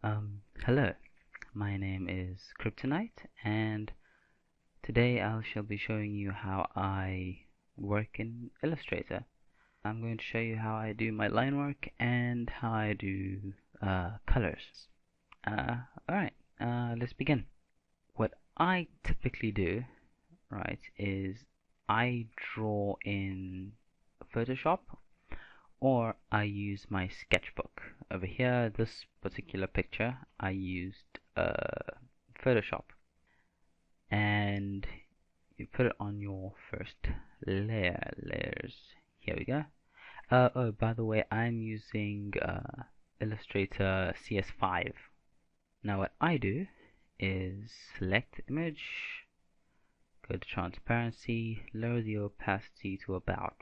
Hello, my name is Kryptonite, and today I shall be showing you how I work in Illustrator. I'm going to show you how I do my line work and how I do colors. Alright, let's begin. What I typically do, right, is I draw in Photoshop, or I use my sketchbook. Over here, this particular picture, I used Photoshop. And you put it on your first layers. Here we go. Oh, by the way, I'm using Illustrator CS5. Now what I do is select image, go to transparency, lower the opacity to about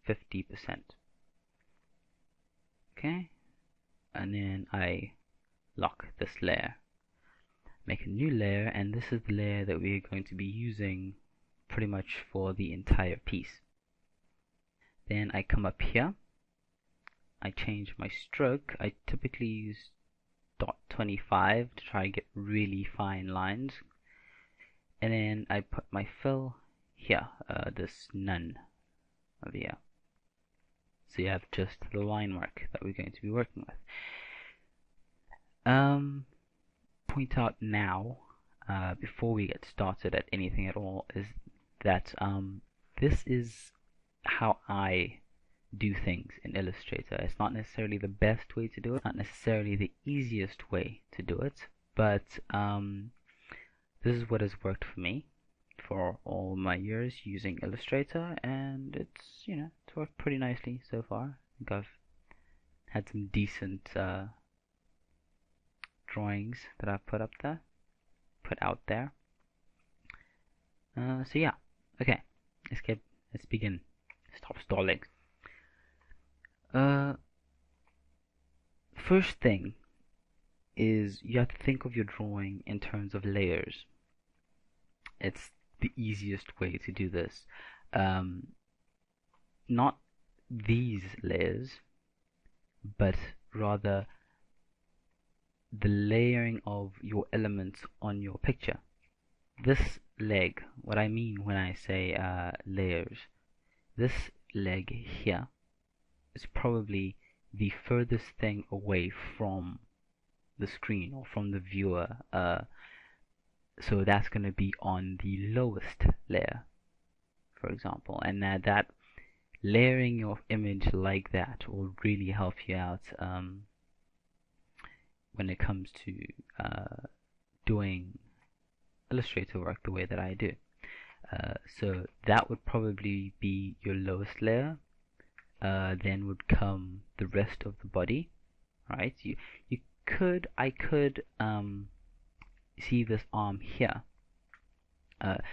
50%. Okay, and then I lock this layer, make a new layer, and this is the layer that we're going to be using pretty much for the entire piece. Then I come up here, I change my stroke. I typically use .25 to try and get really fine lines, and then I put my fill here, this none over here. So you have just the line work that we're going to be working with. Point out now, before we get started at anything at all, is that this is how I do things in Illustrator. It's not necessarily the best way to do it, not necessarily the easiest way to do it, but this is what has worked for me for all my years using Illustrator, and it's it's worked pretty nicely so far. I think I've had some decent drawings that I've put out there. So yeah, okay, let's begin. Stop stalling. First thing is you have to think of your drawing in terms of layers. It's the easiest way to do this. Not these layers, but rather the layering of your elements on your picture. This leg, what I mean when I say layers, this leg here is probably the furthest thing away from the screen or from the viewer, so that's going to be on the lowest layer, for example, and that layering your image like that will really help you out when it comes to doing Illustrator work the way that I do. So that would probably be your lowest layer. Then would come the rest of the body, right? I could see this arm here.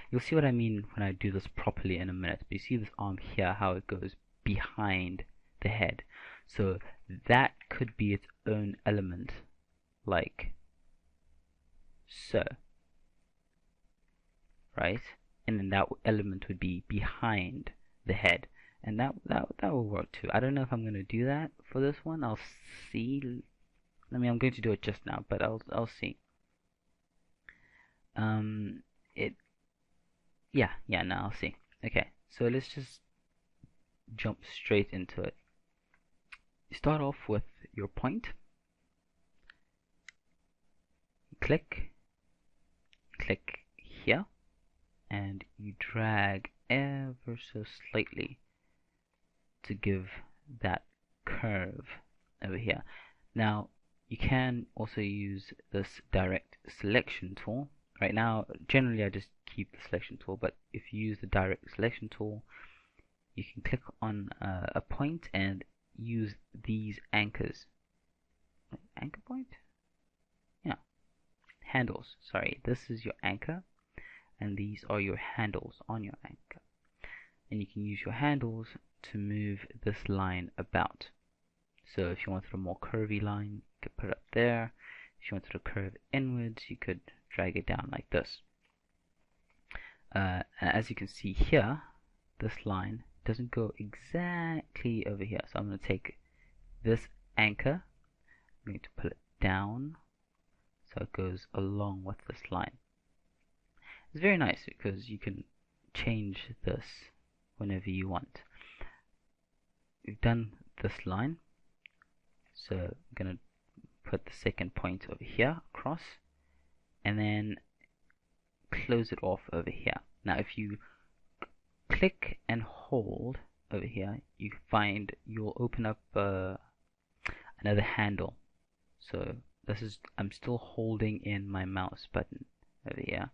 You'll see what I mean when I do this properly in a minute. But you see this arm here, how it goes behind the head. So that could be its own element, like so, right? And then that element would be behind the head, and that will work too. I don't know if I'm going to do that for this one. I'll see. I mean, I'm going to do it just now, but I'll see. No, I'll see. Okay, so let's just jump straight into it. You start off with your point. Click here, and you drag ever so slightly to give that curve over here. Now you can also use this direct selection tool. Right now, generally I just keep the selection tool, but if you use the direct selection tool, you can click on a point and use these anchors. Anchor point? Yeah. Handles. Sorry, this is your anchor, and these are your handles on your anchor. And you can use your handles to move this line about. So if you wanted a more curvy line, you could put it up there. If you wanted to curve inwards, you could drag it down like this. As you can see here, this line doesn't go exactly over here. So I'm going to take this anchor, I'm going to pull it down so it goes along with this line. It's very nice because you can change this whenever you want. We've done this line, so I'm going to put the second point over here across and then close it off over here. Now if you click and hold over here, you'll open up another handle. So I'm still holding in my mouse button over here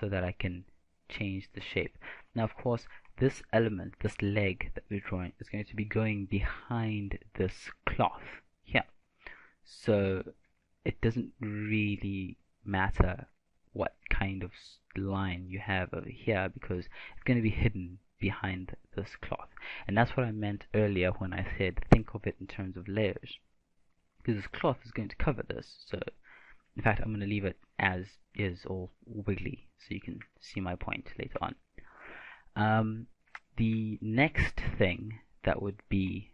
so that I can change the shape. Now of course this element, this leg that we're drawing, is going to be going behind this cloth here. So it doesn't really matter what kind of line you have over here because it's going to be hidden behind this cloth. And that's what I meant earlier when I said think of it in terms of layers, because this cloth is going to cover this. So in fact I'm going to leave it as is, all wiggly, so you can see my point later on. The next thing that would be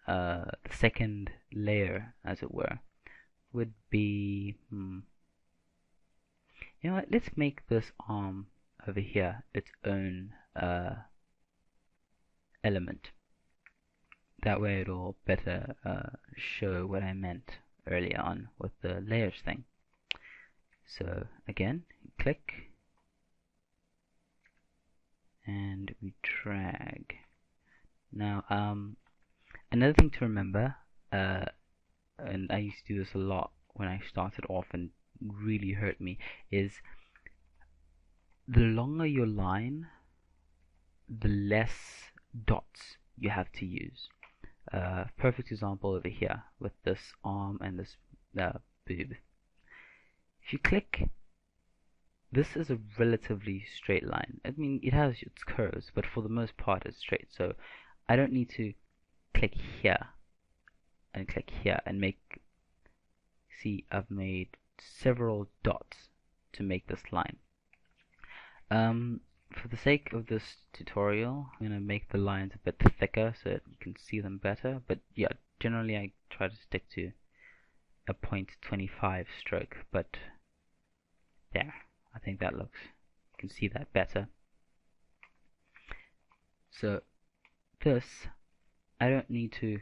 the second layer, as it were, would be you know what, let's make this arm over here its own element. That way it'll better show what I meant earlier on with the layers thing. So again, click and we drag. Now another thing to remember, and I used to do this a lot when I started off and really hurt me, is the longer your line, the less dots you have to use. Perfect example over here with this arm and this boob. If you click, this is a relatively straight line. I mean, it has its curves, but for the most part it's straight. So I don't need to click here and click here and make, see, I've made several dots to make this line. For the sake of this tutorial, I'm going to make the lines a bit thicker so that you can see them better. But yeah, generally I try to stick to a 0.25 stroke, but there, I think that looks, you can see that better. So this, I don't need to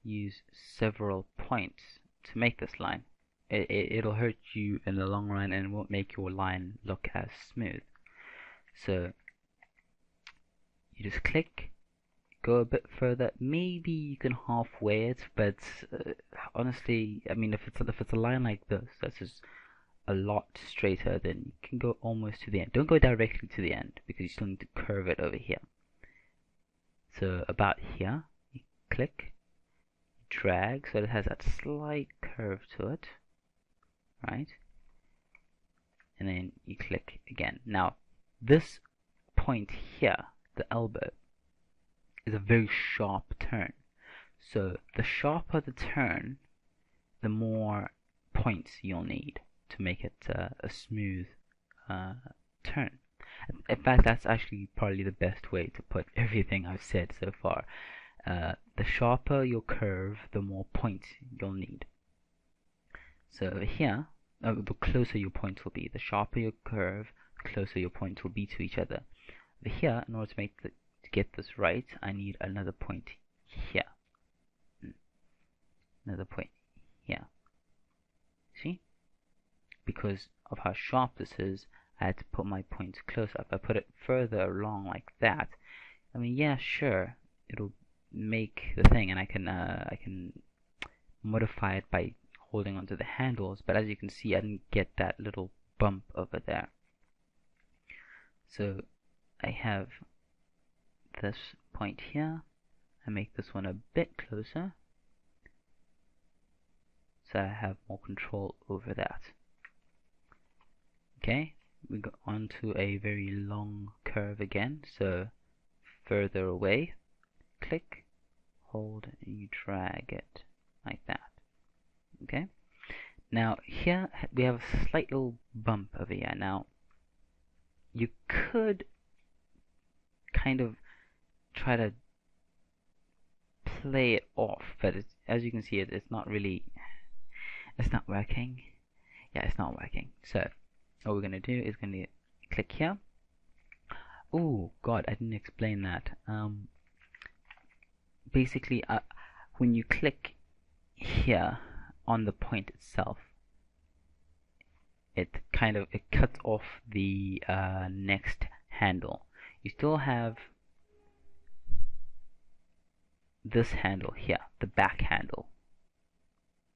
use several points to make this line. It'll hurt you in the long run and won't make your line look as smooth. So you just click, go a bit further, maybe you can halfway it, but honestly, I mean, if it's a line like this that's just a lot straighter, then you can go almost to the end. Don't go directly to the end because you still need to curve it over here. So about here, you click, drag, so it has that slight curve to it, right? And then you click again. Now this point here, the elbow, is a very sharp turn. So the sharper the turn, the more points you'll need to make it a smooth turn. In fact, that's actually probably the best way to put everything I've said so far. The sharper your curve, the more points you'll need. So over here, the closer your points will be. The sharper your curve, the closer your points will be to each other. Over here, in order to make to get this right, I need another point here. Another point here. See? Because of how sharp this is, I had to put my points closer. If I put it further along like that, I mean, yeah, sure, it'll make the thing, and I can modify it by holding onto the handles, but as you can see, I didn't get that little bump over there. So I have this point here. I make this one a bit closer, so I have more control over that. Okay, we go on to a very long curve again, so further away, click, hold, and you drag it like that. Okay, now here we have a slight little bump over here. Now you could kind of try to play it off, but as you can see, it's not really, It's not working. Yeah, it's not working. So what we're going to do is going to click here. Oh God, I didn't explain that. Basically, when you click here on the point itself, it cuts off the next handle. You still have this handle here, the back handle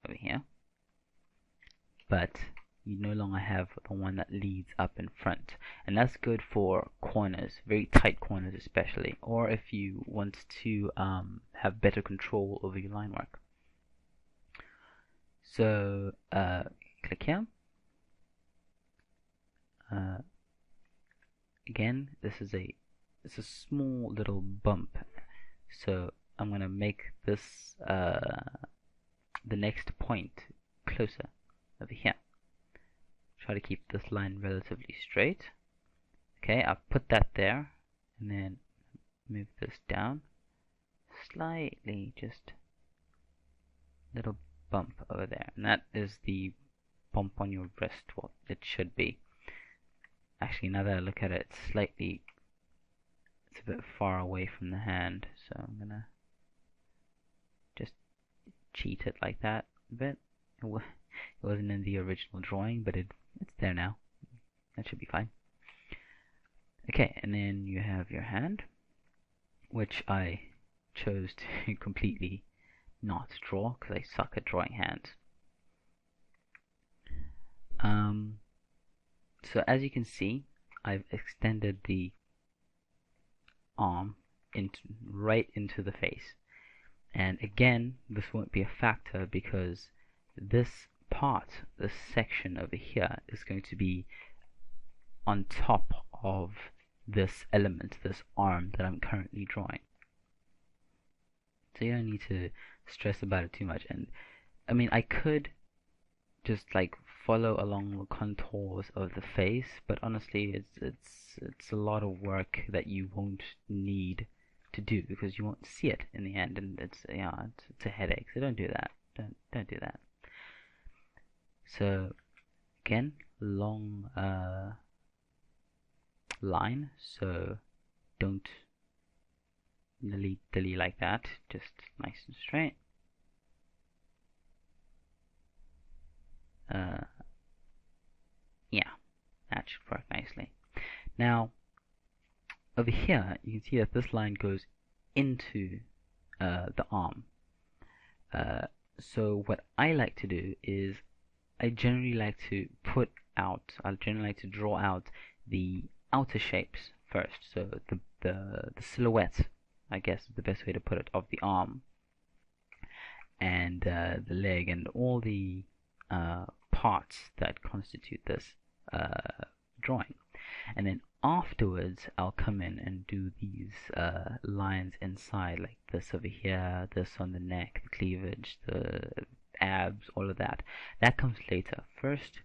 over here, but you no longer have the one that leads up in front, and that's good for corners, very tight corners especially, or if you want to have better control over your line work. So click here. Again, this is a small little bump, so I'm gonna make this the next point closer over here. Try to keep this line relatively straight. Okay, I'll put that there, and then move this down slightly, just little bump over there, and that is the bump on your wrist. Well, it should be. Actually, now that I look at it, it's a bit far away from the hand, so I'm gonna just cheat it like that a bit. It wasn't in the original drawing, but it's there now. That should be fine. Okay, and then you have your hand, which I chose to completely not draw because I suck at drawing hands. So as you can see, I've extended the arm right into the face. And again, this won't be a factor because this part, this section over here, is going to be on top of this element, this arm that I'm currently drawing. So you don't need to stress about it too much. And I mean, I could just like follow along the contours of the face, but honestly, it's a lot of work that you won't need to do because you won't see it in the end, and it's a headache. So don't do that. Don't do that. So again, long line. So don't dilly like that. Just nice and straight. Yeah, that should work nicely. Now, over here, you can see that this line goes into the arm. So what I like to do is I generally like to draw out the outer shapes first. So the silhouette, I guess is the best way to put it, of the arm and the leg and all the parts that constitute this drawing. And then afterwards I'll come in and do these lines inside, like this over here, this on the neck, the cleavage, the abs, all of that. That comes later. First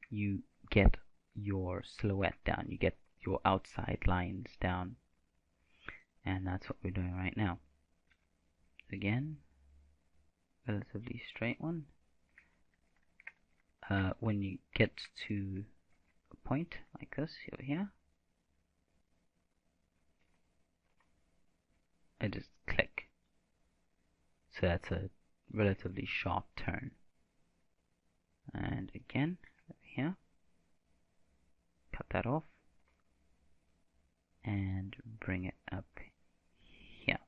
you get your silhouette down, you get your outside lines down, and that's what we're doing right now. Again, relatively straight one. When you get to a point like this over here, I just click. So that's a relatively sharp turn. And again, over here, cut that off and bring it up here.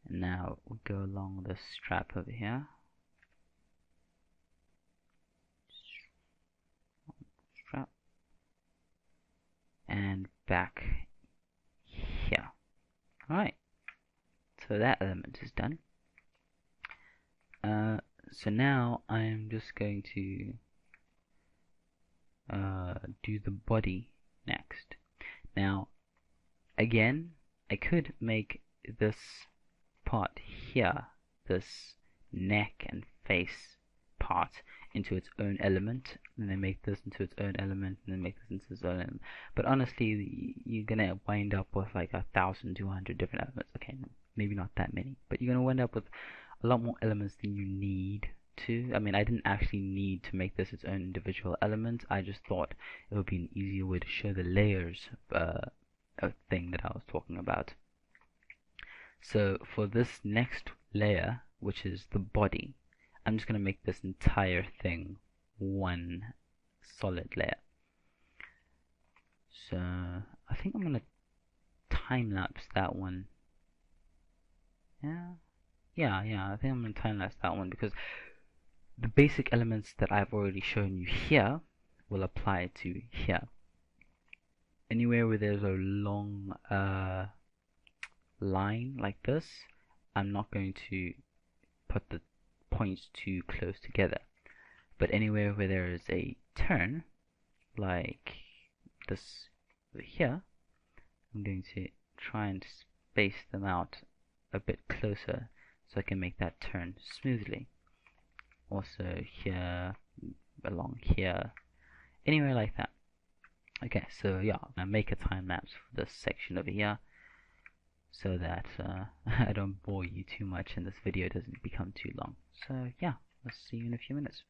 And now we'll go along the strap over here. Strap. And back here. Alright, so that element is done. So now I'm just going to do the body next. Now, again, I could make this part here, this neck and face part, into its own element, and then make this into its own element, and then make this into its own element. But honestly, you're gonna wind up with like 1,200 different elements. Okay, maybe not that many, but you're gonna wind up with a lot more elements than you need to. I mean, I didn't actually need to make this its own individual element. I just thought it would be an easier way to show the layers thing that I was talking about. So for this next layer, which is the body, I'm just going to make this entire thing one solid layer. So I think I'm going to time-lapse that one. Yeah, I think I'm going to time-lapse that one because the basic elements that I've already shown you here will apply to here. Anywhere where there's a long line like this, I'm not going to put the points too close together. But anywhere where there is a turn, like this over here, I'm going to try and space them out a bit closer so I can make that turn smoothly. Also here, along here, anywhere like that. Okay, so yeah, I make a time lapse for this section over here so that I don't bore you too much and this video doesn't become too long. So yeah, let's see you in a few minutes.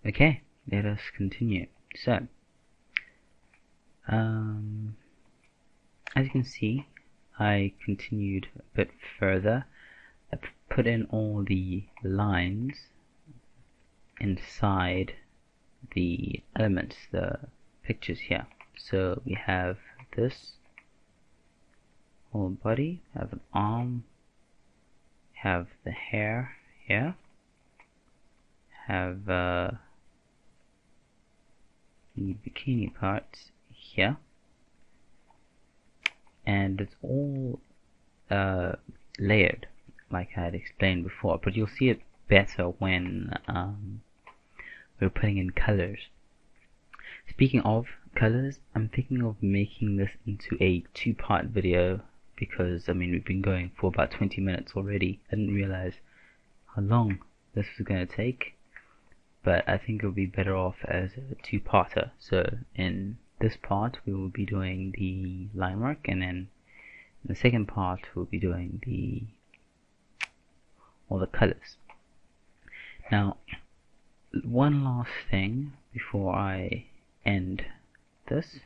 Okay, let us continue. So, as you can see, I continued a bit further. I put in all the lines inside the elements, the pictures here. So we have this whole body, have an arm, have the hair here, have the bikini parts here, and it's all layered. like I had explained before, but you'll see it better when we're putting in colors. Speaking of colors, I'm thinking of making this into a two-part video because, I mean, we've been going for about 20 minutes already. I didn't realize how long this was going to take, but I think it'll be better off as a two-parter. So in this part we will be doing the line work, and then in the second part we'll be doing all the colors. Now, one last thing before I end this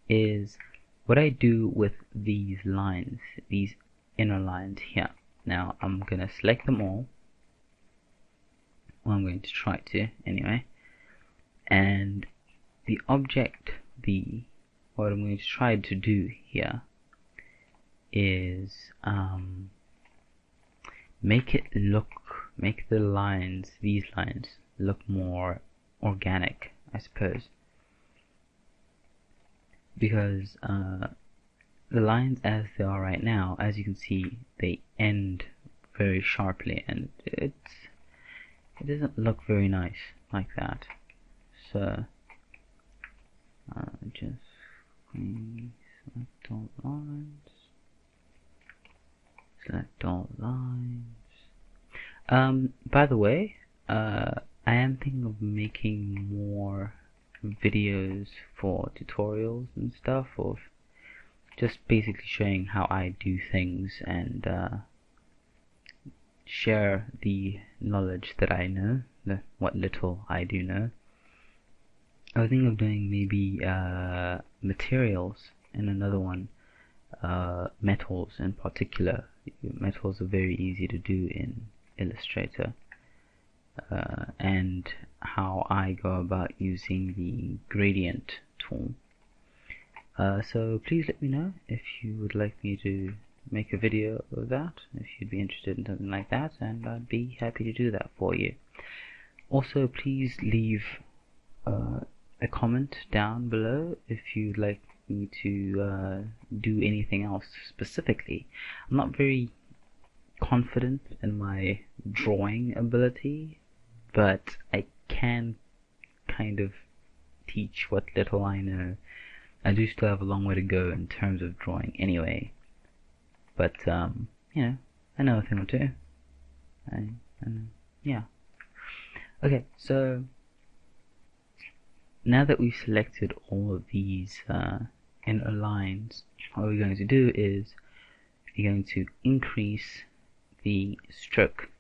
is what I do with these lines, these inner lines here. Now I'm going to select them all. Well, I'm going to try to anyway. And the object, what I'm going to try to do here is make the lines, these lines, look more organic, I suppose. Because the lines as they are right now, as you can see, they end very sharply, and it doesn't look very nice like that. So just select all lines. Select all lines. By the way, I am thinking of making more videos for tutorials and stuff, of just basically showing how I do things and share the knowledge that I know, what little I do know. I was thinking of doing maybe materials in another one, metals in particular. Metals are very easy to do in Illustrator, and how I go about using the gradient tool. So please let me know if you would like me to make a video of that, if you'd be interested in something like that, and I'd be happy to do that for you. Also, please leave a comment down below if you'd like me to do anything else specifically. I'm not very confident in my drawing ability, but I can kind of teach what little I know. I do still have a long way to go in terms of drawing anyway, but you know, I know a thing or two. Yeah. Okay, so now that we've selected all of these inner lines, what we're going to do is we're going to increase the stroke.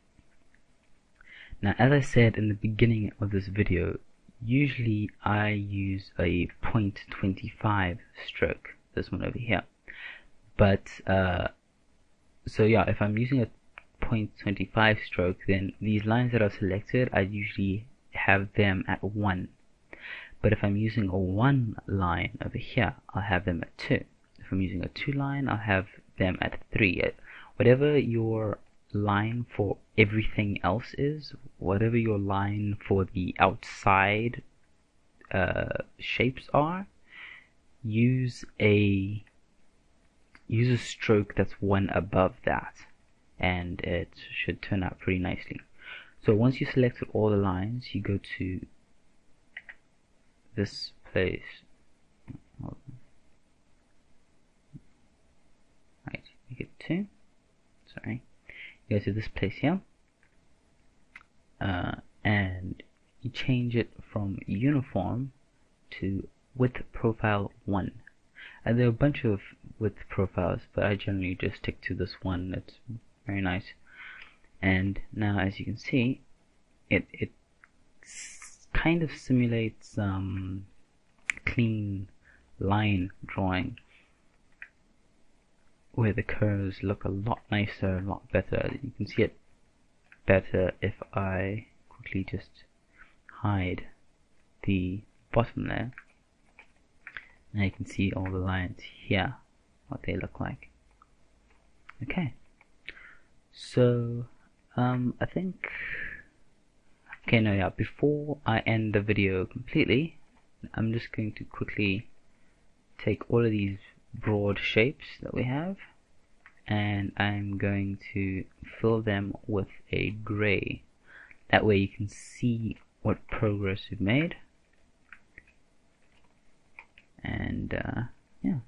Now, as I said in the beginning of this video, usually I use a 0.25 stroke, this one over here. But so yeah, if I'm using a 0.25 stroke, then these lines that I've selected, I usually have them at 1. But if I'm using a 1 line over here, I'll have them at 2. If I'm using a 2 line, I'll have them at 3. Whatever your line for everything else is, whatever your line for the outside shapes are, use a stroke that's 1 above that, and it should turn out pretty nicely. So once you selected all the lines, you go to this place. Right, make it 2. Sorry. You go to this place here, and you change it from uniform to width profile 1. And there are a bunch of width profiles, but I generally just stick to this one. It's very nice. And now, as you can see, it kind of simulates clean line drawing, where the curves look a lot nicer, a lot better. You can see it better if I quickly just hide the bottom there. Now you can see all the lines here, what they look like. Okay, so I think, okay, no, yeah, before I end the video completely, I'm just going to quickly take all of these broad shapes that we have and I'm going to fill them with a gray. That way you can see what progress we've made. And yeah,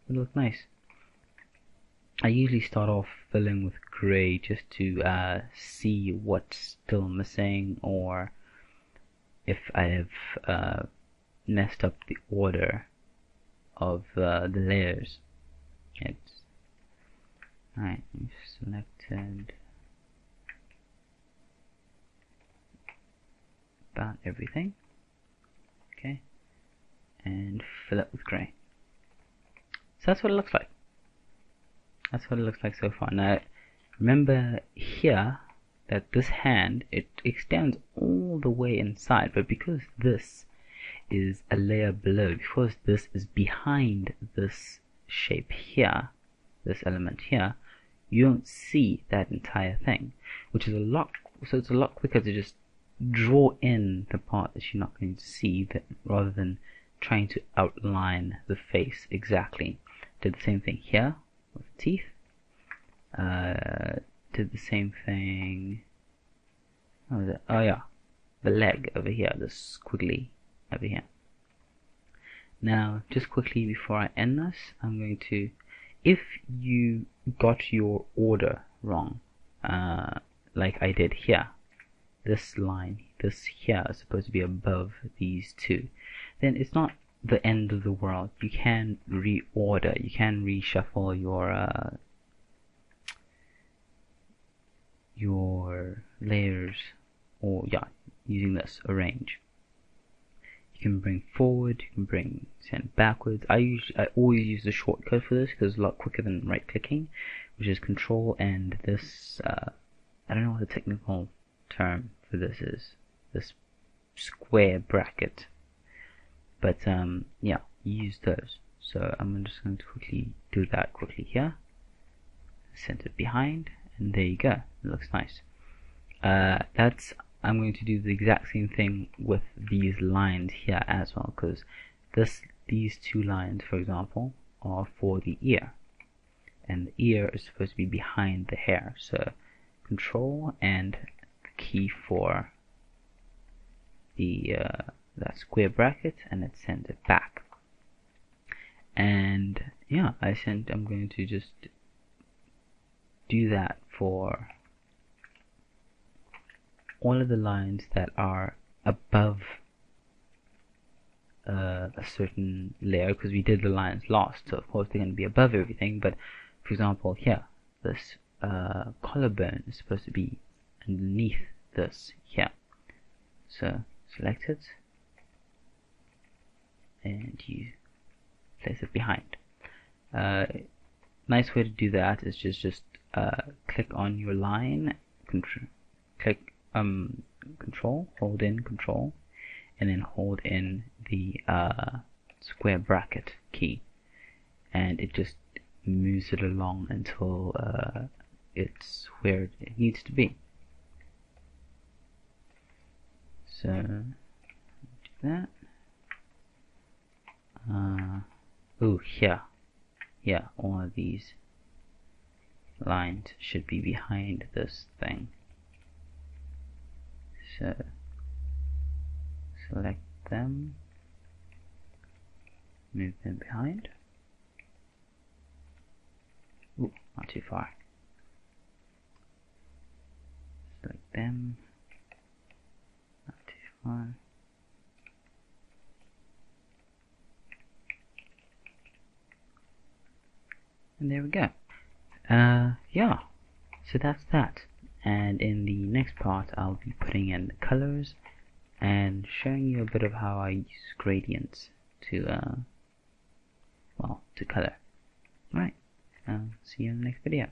it'll look nice. I usually start off filling with gray just to see what's still missing, or if I have messed up the order of the layers. Alright, we've selected about everything. Okay, and fill it with gray. So that's what it looks like. That's what it looks like so far. Now, remember here that this hand, it extends all the way inside, but because this is a layer below, because this is behind this shape here, this element here, you don't see that entire thing, which is it's a lot quicker to just draw in the part that you're not going to see, rather than trying to outline the face exactly. Did the same thing here with the teeth. Did the same thing. Oh yeah, the leg over here, the squiggly over here. Now, just quickly before I end this, I'm going to, if you got your order wrong, like I did here, this line, this here is supposed to be above these two, then it's not the end of the world. You can reorder, you can reshuffle your layers, or yeah, using this arrange. You can bring forward, you can send backwards. I always use the shortcut for this because it's a lot quicker than right clicking, which is Control and this I don't know what the technical term for this is, this square bracket, but yeah, use those. So I'm just going to quickly do that quickly here, center behind, and there you go. It looks nice. I'm going to do the exact same thing with these lines here as well, because these two lines, for example, are for the ear, and the ear is supposed to be behind the hair. So Control and the key for the that square bracket, and it sends it back. And yeah, I'm going to just do that for all of the lines that are above a certain layer, because we did the lines last, so of course they're going to be above everything. But for example here, this collarbone is supposed to be underneath this here, so select it and you place it behind. Nice way to do that is just click on your line, click Control, hold in Control, and then hold in the square bracket key, and it just moves it along until it's where it needs to be. So do that. Oh, here, all of these lines should be behind this thing. So select them, move them behind. Ooh, not too far. Select them, not too far. And there we go. Yeah, so that's that. And in the next part I'll be putting in the colors and showing you a bit of how I use gradients to to color. Alright, see you in the next video.